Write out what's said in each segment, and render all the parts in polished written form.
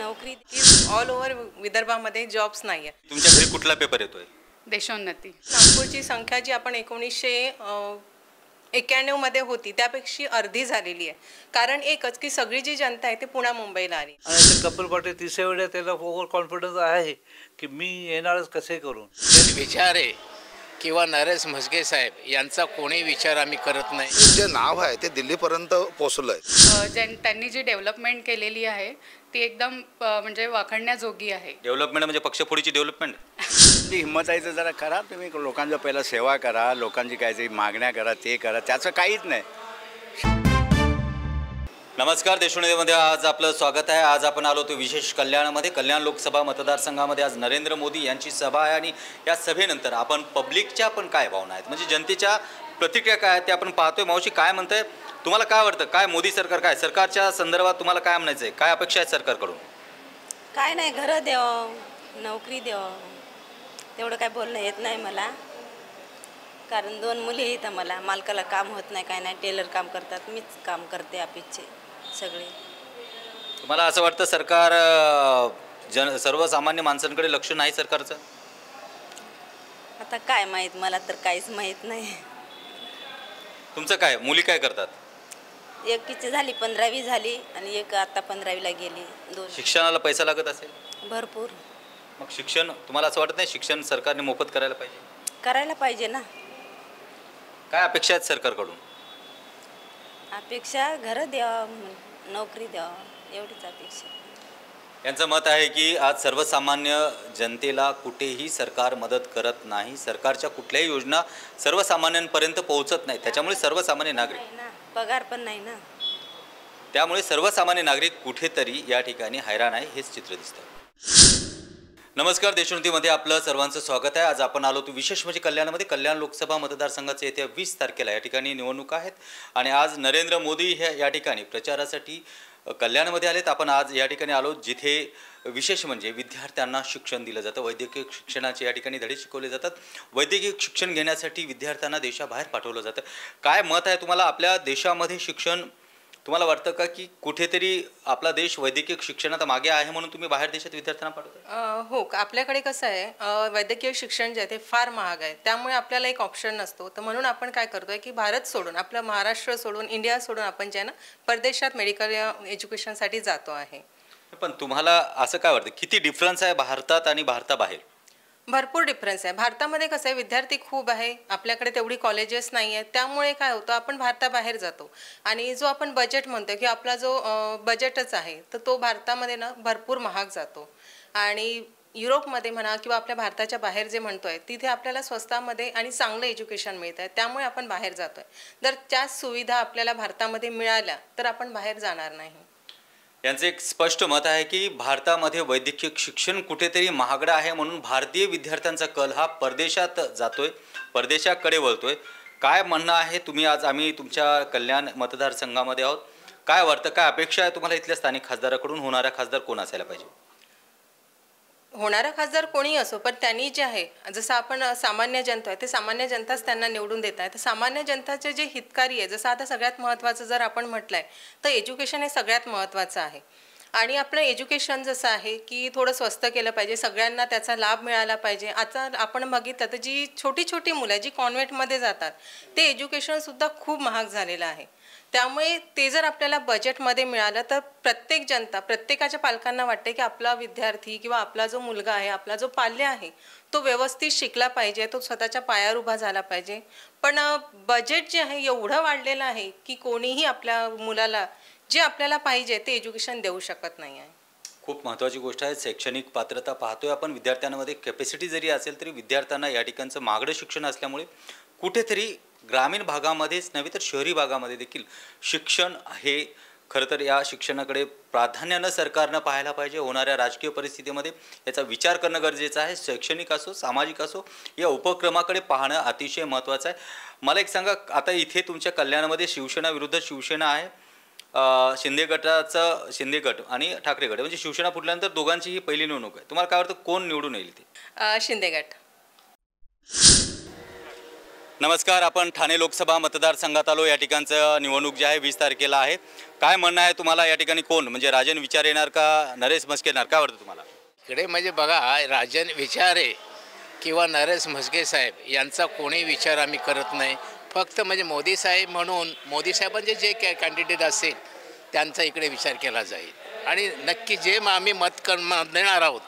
नोकरी all over विदर्भामध्ये jobs नाही आहेत. तुमच्या घरी कुठला पेपर येतोय? देशोन्नती. नागपूरची संख्या जी आपण 1991 मध्ये होती त्यापेक्षा अर्धी झालेली आहे. कारण एकच की सगळी जी जनता आहे ते पुणे मुंबईला आली. आणि कपिल पाटील तिसऱ्या वेळेला त्याला ओव्हर कॉन्फिडन्स आहे की मी येणारच कसे करून. विचार आहे किंवा नरेश म्हस्के साहेब यांचा कोणी विचार आम्ही करत नाही. जे नाव आहे ते दिल्लीपर्यंत पोहोचलं आहे. त्यांनी जी डेव्हलपमेंट केलेली आहे ती एकदम म्हणजे वाखाणण्याजोगी आहे. डेव्हलपमेंट म्हणजे पक्षफोडीची डेव्हलपमेंट. हिंमत आहे तर जरा करा तुम्ही, लोकांचा पहिला सेवा करा, लोकांची काहीतरी मागण्या करा, ते करा, त्याचं काहीच नाही. नमस्कार, देशोन्नतीमध्ये आज आपलं स्वागत आहे. आज आपण आलो तो विशेष कल्याणमध्ये. कल्याण लोकसभा मतदारसंघामध्ये आज नरेंद्र मोदी यांची सभा आहे आणि या सभेनंतर आपण पब्लिकच्या पण काय भावना आहेत म्हणजे जनतेच्या प्रतिक्रिया काय आहेत ते आपण पाहतोय. मावशी काय म्हणताय, तुम्हाला काय वाटतं, काय मोदी सरकार, काय सरकारच्या संदर्भात तुम्हाला काय म्हणायचं आहे, काय अपेक्षा आहेत सरकारकडून? काय नाही, घरं द्यावं, नोकरी द्यावं, तेवढं काय बोलणं येत नाही मला. कारण 2 मुली आहेत मला, मालकाला काम होत नाही, काय नाही, टेलर काम करतात, मीच काम करते ऑफिसचे सगळे. तुम्हाला असं वाटतं सरकार सर्वसामान्य माणसांकडे लक्ष नाही सरकारचं? आता काय माहीत, मला तर काहीच माहीत नाही. तुमचं काय, मुली काय करतात? एकीची झाली 15वी झाली आणि एक आता 15वीला गेली. 2 शिक्षणाला पैसा लागत असेल भरपूर. मग शिक्षण तुम्हाला असं वाटत नाही शिक्षण सरकारने मोफत करायला पाहिजे? करायला पाहिजे ना. काय अपेक्षा आहेत सरकारकडून? अपेक्षा घरं द्यावं, नोकरी द्यावं, एवढीच अपेक्षा. यांचं मत आहे की आज सर्वसामान्य जनतेला कुठेही सरकार मदत करत नाही. सरकारच्या कुठल्याही योजना सर्वसामान्यांपर्यंत पोहोचत नाही. त्याच्यामुळे सर्वसामान्य नागरिक पगार पण नाही ना. त्यामुळे सर्वसामान्य नागरिक कुठेतरी या ठिकाणी हैराण आहे, हेच चित्र दिसतं. नमस्कार, देशोन्नतीमध्ये आपलं सर्वांचं स्वागत आहे. आज आपण आलो तो विशेष म्हणजे कल्याणमध्ये. कल्याण लोकसभा मतदारसंघाचे येत्या 20 तारखेला या ठिकाणी निवडणूक आहेत आणि आज नरेंद्र मोदी हे या ठिकाणी प्रचारासाठी कल्याणमध्ये आलेत. आपण आज या ठिकाणी आलो जिथे विशेष म्हणजे विद्यार्थ्यांना शिक्षण दिलं जातं. वैद्यकीय शिक्षणाचे या ठिकाणी धडे शिकवले जातात. वैद्यकीय शिक्षण घेण्यासाठी विद्यार्थ्यांना देशाबाहेर पाठवलं जातं. काय मत आहे तुम्हाला, आपल्या देशामध्ये शिक्षण तुम्हाला वाटतं का की कुठेतरी आपला देश वैद्यकीय शिक्षणात मागे आहे म्हणून तुम्ही बाहेर देशात विद्यार्थ्यांना पाठवता? हो, आपल्याकडे कसं आहे, वैद्यकीय शिक्षण जे आहे ते फार महाग आहे. त्यामुळे आपल्याला एक ऑप्शन नसतो. तर म्हणून आपण काय करतोय की भारत सोडून, आपलं महाराष्ट्र सोडून, इंडिया सोडून आपण जे आहे ना परदेशात मेडिकल एज्युकेशनसाठी जातो आहे. पण तुम्हाला असं काय वाटतं, किती डिफरन्स आहे भारतात आणि भारताबाहेर? भरपूर डिफरन्स आहे. भारतामध्ये कसं आहे, विद्यार्थी खूप आहे, आपल्याकडे तेवढी कॉलेजेस नाही आहेत. त्यामुळे काय होतं, आपण भारताबाहेर जातो आणि जो आपण बजेट म्हणतो की आपला जो बजेटच आहे तर तो भारतामध्ये ना भरपूर महाग जातो. आणि युरोपमध्ये म्हणा किंवा आपल्या भारताच्या बाहेर जे म्हणतोय तिथे आपल्याला स्वस्तामध्ये आणि चांगलं एज्युकेशन मिळतं आहे. त्यामुळे आपण बाहेर जातोय. जर त्याच सुविधा आपल्याला भारतामध्ये मिळाल्या तर आपण बाहेर जाणार नाही. यांचं एक स्पष्ट मत आहे की भारतामध्ये वैद्यकीय शिक्षण कुठेतरी महागडं आहे म्हणून भारतीय विद्यार्थ्यांचा कल हा परदेशात जातोय, परदेशाकडे वळतोय. काय म्हणणं आहे तुम्ही, आज आम्ही तुमच्या कल्याण मतदारसंघामध्ये आहोत, काय वाटतं, काय अपेक्षा आहे तुम्हाला इथल्या स्थानिक खासदाराकडून? होणारा खासदार कोण असायला पाहिजे? होणारा खासदार कोणी असो, पण त्यांनी जे आहे, जसं आपण सामान्य जनता आहे ते सामान्य जनताच त्यांना निवडून देत आहे. तर सामान्य जनताचे जे हितकारी आहे, जसं आता सगळ्यात महत्त्वाचं जर आपण म्हटलं आहे तर एज्युकेशन हे सगळ्यात महत्त्वाचं आहे. आणि आपलं एज्युकेशन जसं आहे की थोडं स्वस्त केलं पाहिजे, सगळ्यांना त्याचा लाभ मिळाला पाहिजे. आता आपण बघितलं तर जी छोटी छोटी मुलं जी कॉन्व्हेंटमध्ये जातात ते एज्युकेशनसुद्धा खूप महाग झालेलं आहे. त्यामुळे ते जर आपल्याला बजेटमध्ये मिळालं तर प्रत्येक जनता, प्रत्येकाच्या पालकांना वाटते की आपला विद्यार्थी किंवा आपला जो मुलगा आहे, आपला जो पाल्य आहे तो व्यवस्थित शिकला पाहिजे, तो स्वतःच्या पायावर उभा झाला पाहिजे. पण बजेट जे आहे एवढं वाढलेलं आहे की कोणीही आपल्या मुलाला जे आपल्याला पाहिजे ते एज्युकेशन देऊ शकत नाही आहे. खूप महत्त्वाची गोष्ट आहे शैक्षणिक पात्रता. पाहतोय आपण विद्यार्थ्यांमध्ये कॅपॅसिटी जरी असेल तरी विद्यार्थ्यांना या ठिकाणचं महागडं शिक्षण असल्यामुळे कुठेतरी ग्रामीण भागामध्येच नव्हे तर शहरी भागामध्ये देखील शिक्षण हे खरं तर या शिक्षणाकडे प्राधान्यानं सरकारनं पाहायला पाहिजे. होणाऱ्या राजकीय परिस्थितीमध्ये याचा विचार करणं गरजेचं आहे. शैक्षणिक असो, सामाजिक असो, या उपक्रमाकडे पाहणं अतिशय महत्त्वाचं आहे. मला एक सांगा, आता इथे तुमच्या कल्याणामध्ये शिवसेना विरुद्ध शिवसेना आहे. शिंदे गट आणि ठाकरे गट म्हणजे शिवसेना फुटल्यानंतर दोघांची ही पहिली निवडणूक आहे. तुम्हाला काय वाटतं, कोण निवडून येईल ते? शिंदे गट. नमस्कार, आपण ठाणे लोकसभा मतदारसंघात आलो. या ठिकाणचं निवडणूक जी आहे 20 तारखेला आहे. काय म्हणणं आहे तुम्हाला या ठिकाणी? कोण म्हणजे राजन विचार येणार का नरेश म्हस्के येणार? काय वाटतं तुम्हाला? इकडे म्हणजे बघा, राजन विचारे किंवा नरेश म्हस्के साहेब यांचा कोणी विचार आम्ही करत नाही. फक्त म्हणजे मोदी साहेब म्हणून मोदी साहेबांचे जे कॅन्डिडेट असेल त्यांचा इकडे विचार केला जाईल. आणि नक्की जे आम्ही मत देणार आहोत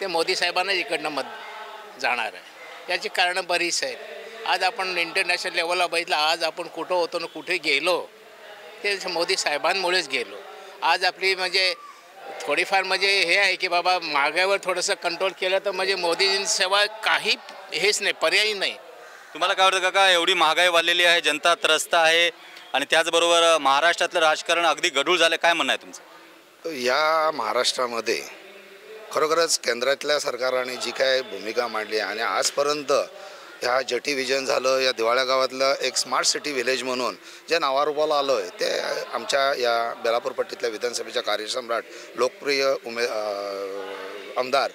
ते मोदी साहेबांना इकडनं मत जाणार आहे. याची कारणं बरीच आहेत. आज आपण इंटरनॅशनल लेवलला बघितलं, आज आपण कुठं होतो ना कुठे गेलो ते मोदी साहेबांमुळेच गेलो. आज आपली म्हणजे थोडीफार म्हणजे हे आहे की बाबा महागाईवर थोडंसं कंट्रोल केलं तर म्हणजे मोदींशिवाय काही हेच नाही, पर्यायी नाही. तुम्हाला काय वाटतं काका, एवढी महागाई वाढलेली आहे, जनता त्रस्त आहे आणि त्याचबरोबर महाराष्ट्रातलं राजकारण अगदी गढूळ झालं, काय म्हणणं आहे तुमचं? या महाराष्ट्रामध्ये खरोखरच केंद्रातल्या सरकारने जी काय भूमिका मांडली आणि आजपर्यंत ह्या जटी विजन झालं, या दिवाळ्या गावातलं एक स्मार्ट सिटी व्हिलेज म्हणून जे नावारूपाला आलं आहे ते आमच्या या बेलापूर पट्टीतल्या विधानसभेच्या कार्यसम्राट लोकप्रिय आमदार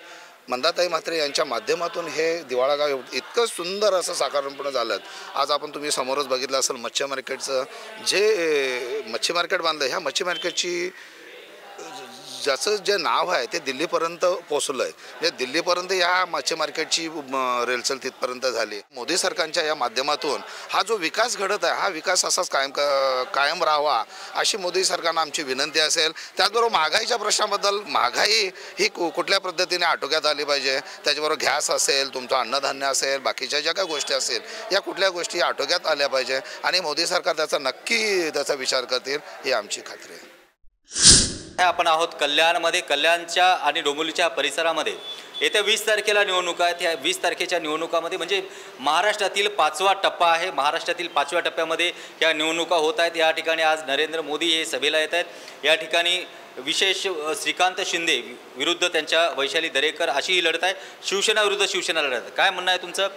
मंदाताई म्हात्रे यांच्या माध्यमातून हे दिवाळा गाव इतकं सुंदर असं साकारपूर्ण झालं. आज आपण तुम्ही समोरच बघितलं असेल मच्छी मार्केटचं जे मच्छी मार्केट बांधलं, ह्या मच्छी मार्केटची ज्याचं जे नाव आहे ते दिल्लीपर्यंत पोचलं आहे. म्हणजे दिल्लीपर्यंत या मच्छी मार्केटची रेलचल तिथपर्यंत झाली. मोदी सरकारच्या या माध्यमातून हा जो विकास घडत आहे हा विकास असाच कायम राहावा अशी मोदी सरकारनं आमची विनंती असेल. त्याचबरोबर महागाईच्या प्रश्नाबद्दल, महागाई ही कुठल्या पद्धतीने आटोक्यात आली पाहिजे. त्याच्याबरोबर गॅस असेल, तुमचं अन्नधान्य असेल, बाकीच्या ज्या काही गोष्टी असेल या कुठल्या गोष्टी आटोक्यात आल्या पाहिजे आणि मोदी सरकार त्याचा विचार करतील ही आमची खात्री आहे. आपण आहोत कल्याणमध्ये. कल्याणच्या आणि डोंबिवलीच्या परिसरामध्ये येत्या 20 तारखेला निवडणूक आहेत. या 20 तारखेच्या निवडणुकामध्ये म्हणजे महाराष्ट्रातील 5वा टप्पा आहे. महाराष्ट्रातील 5व्या टप्प्यामध्ये या निवडणुका होत आहेत. या ठिकाणी आज नरेंद्र मोदी हे सभेला येत आहेत. या ठिकाणी विशेष श्रीकांत शिंदे विरुद्ध त्यांच्या वैशाली दरेकर अशी ही लढत आहे. शिवसेना विरुद्ध शिवसेना लढत आहे. काय म्हणणं आहे तुमचं?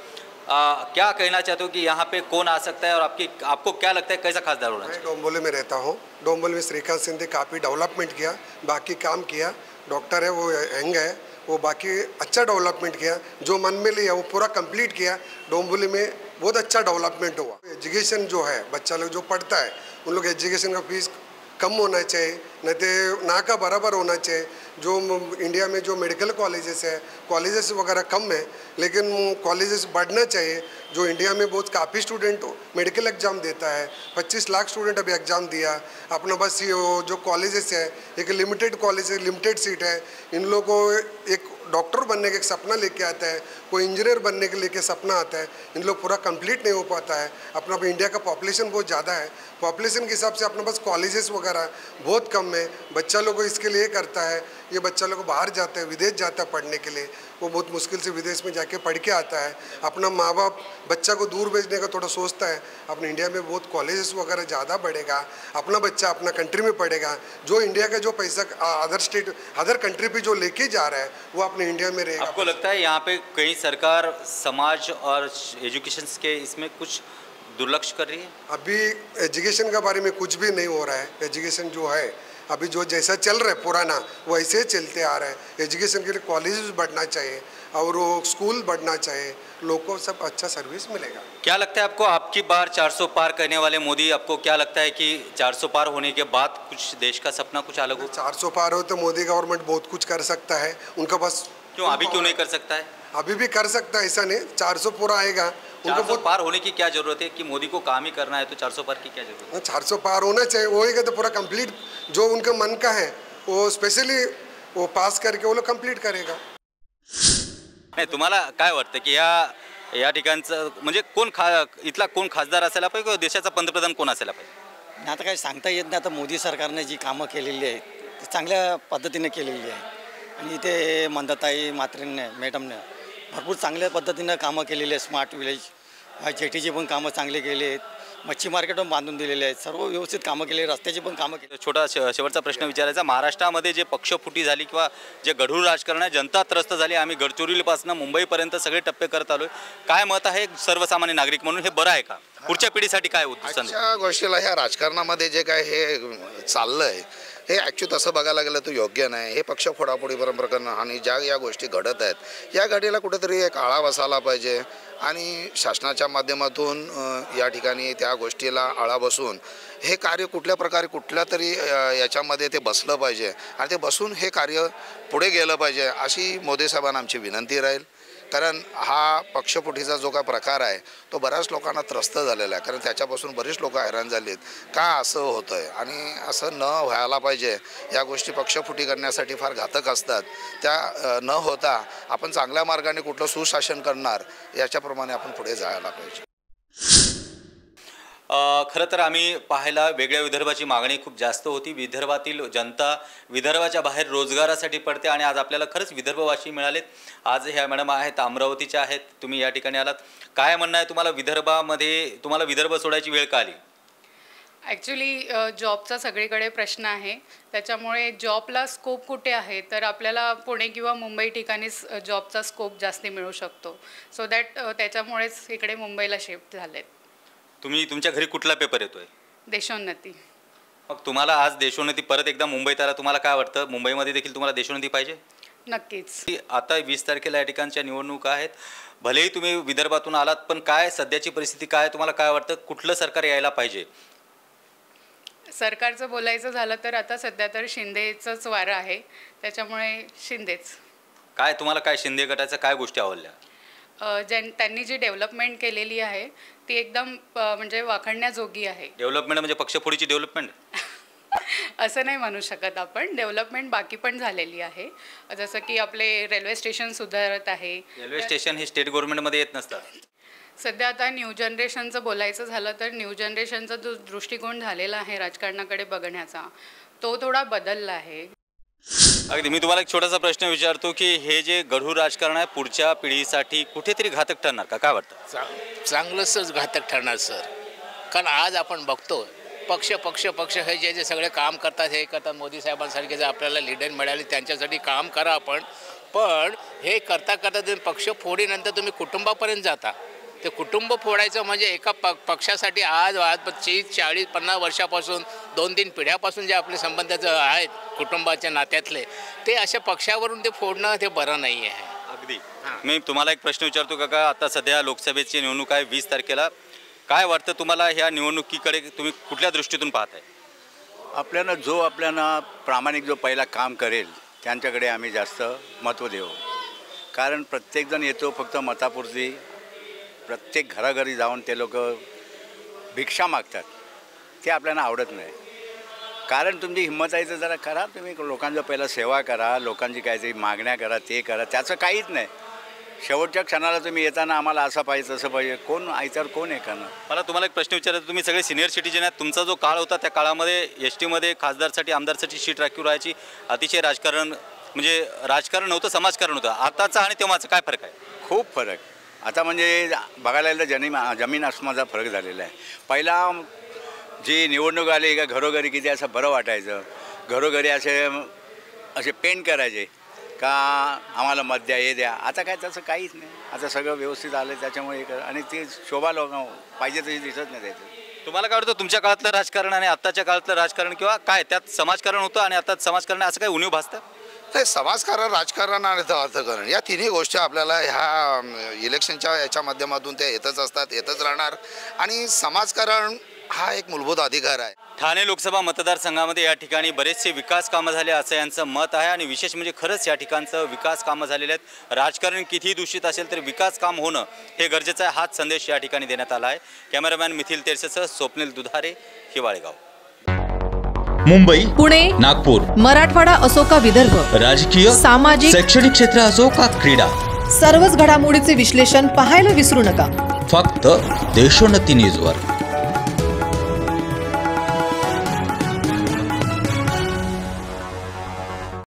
क्या कहना चाहते हो कि यहाँ पे कौन आ सकता है और आपको क्या लगता है कैसा खासदार होना चाहिए? मैं डोंबिवली में रहता हूँ. डोंबिवली में श्रीकांत शिंदे काफ़ी डेवलपमेंट किया, बाकी काम किया. डॉक्टर है वो यंग है, वो बाकी अच्छा डेवलपमेंट किया. जो मन में लिया वो पूरा कंप्लीट किया. डोंबिवली में बहुत अच्छा डेवलपमेंट हुआ. एजुकेशन जो है बच्चा लोग जो पढ़ता है उन लोग एजुकेशन का फीस कम होना चाहिए, नहीं तो ना का बराबर होना चाहिए. जो इंडिया में जो मेडिकल कॉलेजेस वगैरह कम है, लेकिन कॉलेजेस बढ़ना चाहिए. जो इंडिया में बहुत काफ़ी स्टूडेंट मेडिकल एग्ज़ाम देता है, 25 लाख स्टूडेंट अभी एग्ज़ाम दिया अपना. बस ये जो कॉलेजेस है एक लिमिटेड कॉलेज है, लिमिटेड सीट है. इन लोगों को एक डॉक्टर बनने का एक सपना लेके आता है, कोई इंजीनियर बनने के लेके सपना आता है. इन लोग पूरा कंप्लीट नहीं हो पाता है. अपना इंडिया का पॉपुलेशन बहुत ज़्यादा है. पॉपुलेशन के हिसाब से अपने पास कॉलेजेस वगैरह बहुत कम है. बच्चा लोग को इसके लिए करता है, ये बच्चा लोग बाहर जाता है, विदेश जाता है पढ़ने के लिए. वो बहुत मुश्किल से विदेश में जाके पढ़ के आता है. अपना माँ बाप बच्चा को दूर भेजने का थोड़ा सोचता है. अपने इंडिया में बहुत कॉलेजेस वगैरह ज़्यादा बढ़ेगा, अपना बच्चा अपना कंट्री में पढ़ेगा. जो इंडिया का जो पैसा अदर कंट्री पे जो लेके जा रहा है वो अपने इंडिया में रहेगा. आपको लगता है यहाँ पे कहीं सरकार समाज और एजुकेशन के इसमें कुछ दुर्लक्ष कर रही है? अभी एजुकेशन के बारे में कुछ भी नहीं हो रहा है. एजुकेशन जो है अभी जो जैसा चल रहा है पुराना वैसे ही चलते आ रहा है. एजुकेशन के लिए कॉलेजेस बढ़ना चाहिए और वो स्कूल बढ़ना चाहिए. लोगों को सब अच्छा सर्विस मिलेगा. क्या लगता है आपको, आपकी बार 400 पार करने वाले मोदी, आपको क्या लगता है कि 400 पार होने के बाद कुछ देश का सपना कुछ अलग हो? 400 पार हो तो मोदी गवर्नमेंट बहुत कुछ कर सकता है. उनका बस क्यों अभी क्यों नहीं कर सकता है? अभी भी कर सकता है, ऐसा नहीं. 400 पूरा आएगा. 400 पार होने की क्या जरूरत है कि मोदी को काम ही करना है, तो 400 पार की क्या जरूरत है? 400 पार होना चाहिए. होएगा तो पूरा कंप्लीट जो उनका मन का है वो स्पेशली वो पास करके वो लोग कंप्लीट करेगा. नाही, तुम्हाला काय वाटतं की या ठिकाणचं म्हणजे इथला कोण खासदार असायला पाहिजे किंवा देशाचा पंतप्रधान कोण असायला पाहिजे? आता काही सांगता येत नाही. आता मोदी सरकारने जी कामं केलेली आहेत ती चांगल्या पद्धतीने केलेली आहे आणि इथे मंदाताई म्हात्रेंनी मॅडमने भरपूर चांगल्या पद्धतीनं कामं केलेली आहेत. स्मार्ट विलेज जेटीची पण कामं चांगली केली आहेत. मच्छी मार्केट पण बांधून दिलेले आहेत. सर्व व्यवस्थित कामं केली, रस्त्याची पण कामं केली. छोटा शेवटचा प्रश्न विचारायचा, महाराष्ट्रामध्ये जे पक्षफुटी झाली किंवा जे गढूळ राजकारण आहे, जनता त्रस्त झाली. आम्ही गडचिरोलीपासून मुंबईपर्यंत सगळे टप्पे करत आलोय. काय मत आहे सर्वसामान्य नागरिक म्हणून, हे बरं आहे का? पुढच्या पिढीसाठी काय संदेश? अशा गोष्टीला ह्या राजकारणामध्ये जे काय हे चाललंय हे ॲक्च्युली तसं बघायला गेलं तर योग्य नाही. हे पक्ष फोडाफोडी प्रकरण आणि ज्या या गोष्टी घडत आहेत या घडीला कुठेतरी एक आळा बसायला पाहिजे आणि शासनाच्या माध्यमातून या ठिकाणी त्या गोष्टीला आळा बसून हे कार्य कुठल्या प्रकारे कुठल्या तरी याच्यामध्ये ते बसलं पाहिजे आणि ते बसून हे कार्य पुढे गेलं पाहिजे अशी मोदी साहेबांना आमची विनंती राहील. कारण हा पक्षफुटीचा जो काय प्रकार आहे तो बऱ्याच लोकांना त्रस्त झालेला आहे, कारण त्याच्यापासून बरीच लोक हैराण झाली आहेत का असं होतं आहे. आणि असं न व्हायला पाहिजे. या गोष्टी पक्षफुटी करण्यासाठी फार घातक असतात. त्या न होता आपण चांगल्या मार्गाने कुठलं सुशासन करणार याच्याप्रमाणे आपण पुढे जायला पाहिजे. खरं तर आम्ही पाहायला वेगळ्या विदर्भाची मागणी खूप जास्त होती. विदर्भातील जनता विदर्भाच्या बाहेर रोजगारासाठी पडते आणि आज आपल्याला खरंच विदर्भवासी मिळालेत. आज ह्या मॅडम आहेत, अमरावतीच्या आहेत, तुम्ही या ठिकाणी आलात. काय म्हणणं आहे तुम्हाला विदर्भामध्ये, तुम्हाला विदर्भ सोडायची वेळ का आली? ॲक्च्युली जॉबचा सगळीकडे प्रश्न आहे, त्याच्यामुळे जॉबला स्कोप कुठे आहे तर आपल्याला पुणे किंवा मुंबई ठिकाणीच जॉबचा स्कोप जास्ती मिळू शकतो. सो दॅट त्याच्यामुळेच इकडे मुंबईला शिफ्ट झालेत. तुम्ही तुमच्या घरी कुठला पेपर येतोय? देशोन्नती. मग तुम्हाला आज देशोन्नती परत एकदा मुंबईत आला, तुम्हाला काय वाटतं मुंबईमध्ये देखील तुम्हाला देशोन्नती पाहिजे? नक्कीच. आता 20 तारखेला या ठिकाणच्या निवडणुका आहेत. भलेही तुम्ही विदर्भातून आलात पण काय सध्याची परिस्थिती काय, तुम्हाला काय वाटतं कुठलं सरकार यायला पाहिजे? सरकारचं बोलायचं झालं तर आता सध्या तर शिंदेचंच वारं आहे, त्याच्यामुळे शिंदेच. काय तुम्हाला काय शिंदे गटाच्या काय गोष्टी आवडल्या? त्यांनी जी डेव्हलपमेंट केलेली आहे ती एकदम म्हणजे वाखाणण्याजोगी आहे. डेव्हलपमेंट म्हणजे पक्षफोडीची डेव्हलपमेंट असं नाही म्हणू शकत आपण. डेव्हलपमेंट बाकी पण झालेली आहे, जसं की आपले रेल्वे स्टेशन सुधारत आहे. रेल्वे स्टेशन हे स्टेट गव्हर्नमेंटमध्ये येत नसतात. सध्या आता न्यू जनरेशनचं बोलायचं झालं तर न्यू जनरेशनचा जो दृष्टिकोन झालेला आहे राजकारणाकडे बघण्याचा तो थोडा बदलला आहे. अगदी. मी तुम्हाला एक छोटासा प्रश्न विचारतो की हे जे गढूळ राजकारण आहे पुढच्या पिढीसाठी कुठेतरी घातक ठरणार का? काय वाटतं? चांगलंच घातक ठरणार सर. कारण आज आपण बघतो पक्ष पक्ष पक्ष हे जे जे सगळे काम करतात हे करतात. मोदी साहेबांसारखे जर आपल्याला लीडर मिळाली त्यांच्यासाठी काम करा आपण. पण हे करता करता तुम्ही पक्ष फोडीनंतर तुम्ही कुटुंबापर्यंत जाता. ते कुटुंब फोडायचं म्हणजे एका पक्षासाठी आज 30, 40, 50 वर्षापासून 2-3 पिढ्यापासून जे आपले संबंध आहेत कुटुंबाच्या नात्यातले ते अशा पक्षावरून ते फोडणं ते बरं नाही आहे. अगदी. मी तुम्हाला एक प्रश्न विचारतो काका, आता सध्या लोकसभेची निवडणूक आहे 20 तारखेला. काय वाटतं तुम्हाला ह्या निवडणुकीकडे तुम्ही कुठल्या दृष्टीतून पाहताय? आपल्याला प्रामाणिक जो पहिला काम करेल त्यांच्याकडे आम्ही जास्त महत्त्व देऊ. कारण प्रत्येकजण येतो फक्त मतापुरती. प्रत्येक घराघरी जाऊन ते लोक भिक्षा मागतात. ते आपल्याला आवडत नाही. कारण तुमची हिंमत आहे तर जरा करा. तुम्ही लोकांचं पहिला सेवा करा, लोकांची काहीतरी मागण्या करा, ते करा. त्याचं काहीच नाही. शेवटच्या क्षणाला तुम्ही येताना आम्हाला असं पाहिजे तसं पाहिजे, कोण आयत्यावर कोण आहे करणार? मला तुम्हाला एक प्रश्न विचारायचा, तुम्ही सगळे सिनियर सिटीजन आहेत. तुमचा जो काळ होता त्या काळामध्ये एसटीमध्ये खासदारसाठी आमदारसाठी सीट राखीव राहायची. अतिशय राजकारण म्हणजे राजकारण नव्हतं, समाजकारण होतं. आताचा आणि तेव्हाचा काय फरक आहे? खूप फरक. आता म्हणजे बघायला गेलं जमीन आसमानाचा फरक झालेला आहे. पहिला जी निवडणूक आली का घरोघरी किती असं बरं वाटायचं. घरोघरी असे पेंट करायचे का आम्हाला मत द्या, हे द्या. आता काय तसं काहीच नाही. आता सगळं व्यवस्थित आलं त्याच्यामुळे आणि ती शोभा लोक पाहिजे तशी दिसत नाही त्याचं. तुम्हाला काय वाटतं तुमच्या काळातलं राजकारण आणि आत्ताच्या काळातलं राजकारण किंवा काय त्यात समाजकारण होतं आणि आता समाजकारण असं काही उणीव भासतं? नाही, समाजकारण, राजकारण आणि अर्थकारण या तिन्ही गोष्टी आपल्याला ह्या इलेक्शनच्या याच्या माध्यमातून त्या येतच असतात, येतच राहणार. आणि समाजकारण हा एक मूलभूत अधिकार आहे. ठाणे लोकसभा मतदारसंघामध्ये या ठिकाणी बरेचसे विकास कामं झाले असं यांचं मत आहे. आणि विशेष म्हणजे खरंच या ठिकाणचं विकास कामं झालेले आहेत. राजकारण कितीही दूषित असेल तर विकास काम होणं हे गरजेचं आहे. हाच संदेश या ठिकाणी देण्यात आला आहे. Cameraman methyl तेरसेसह Swapnil दुधारे, हिवाळेगाव. मुंबई, पुणे, नागपूर, मराठवाडा असो का विदर्भ, राजकीय, सामाजिक, शैक्षणिक क्षेत्र असो का क्रीडा, सर्वच घडामोडीचे विश्लेषण पाहायला विसरू नका. फक्त देशोन्नती न्यूजवर.